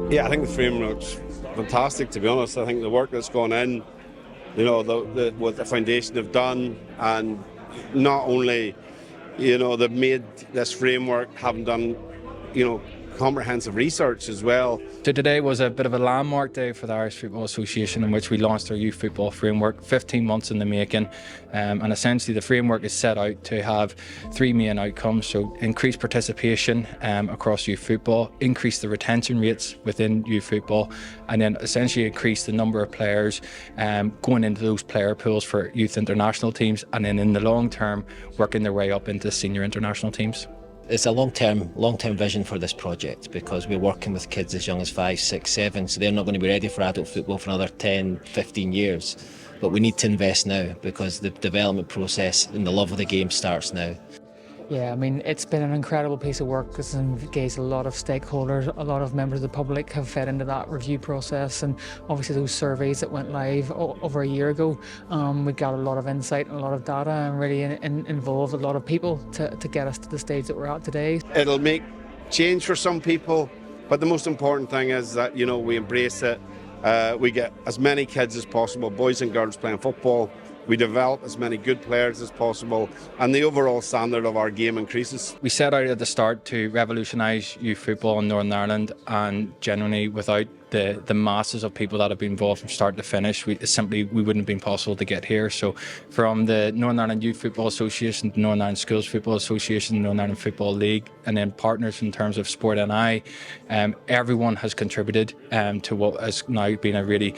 Yeah, I think the framework's fantastic, to be honest. I think the work that's gone in, you know, what the foundation have done, and not only, you know, they've made this framework, having done, you know, comprehensive research as well. So today was a bit of a landmark day for the Irish Football Association, in which we launched our youth football framework, 15 months in the making, and essentially the framework is set out to have three main outcomes: so increase participation across youth football, increase the retention rates within youth football, and then essentially increase the number of players going into those player pools for youth international teams, and then in the long term working their way up into senior international teams. It's a long-term vision for this project, because we're working with kids as young as 5, 6, 7, so they're not going to be ready for adult football for another 10, 15 years. But we need to invest now, because the development process and the love of the game starts now. Yeah, I mean, it's been an incredible piece of work. It's engaged a lot of stakeholders. A lot of members of the public have fed into that review process, and obviously those surveys that went live over a year ago, we got a lot of insight and a lot of data, and really involved a lot of people to get us to the stage that we're at today. It'll make change for some people, but the most important thing is that, you know, we embrace it. We get as many kids as possible, boys and girls, playing football. We develop as many good players as possible, and the overall standard of our game increases. We set out at the start to revolutionise youth football in Northern Ireland, and genuinely without the masses of people that have been involved from start to finish, we wouldn't have been possible to get here. So from the Northern Ireland Youth Football Association, the Northern Ireland Schools Football Association, Northern Ireland Football League, and then partners in terms of Sport NI, everyone has contributed to what has now been a really,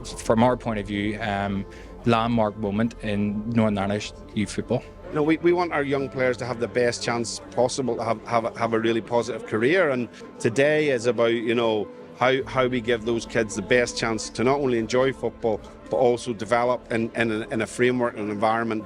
from our point of view, landmark moment in Northern Irish youth football. You know, we want our young players to have the best chance possible to have a really positive career, and today is about, you know, how we give those kids the best chance to not only enjoy football but also develop in a framework and an environment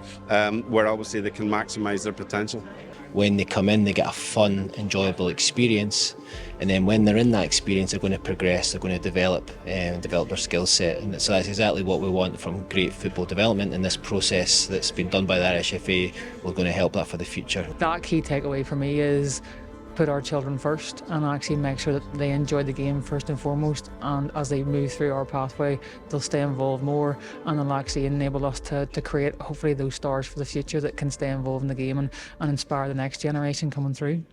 where obviously they can maximise their potential. When they come in, they get a fun, enjoyable experience, and then when they're in that experience, they're going to progress, they're going to develop their skill set, and so that's exactly what we want from great football development. And this process that's been done by the Irish FA, we're going to help that for the future. That key takeaway for me is put our children first, and actually make sure that they enjoy the game first and foremost, and as they move through our pathway they'll stay involved more, and they'll actually enable us to create hopefully those stars for the future that can stay involved in the game and inspire the next generation coming through.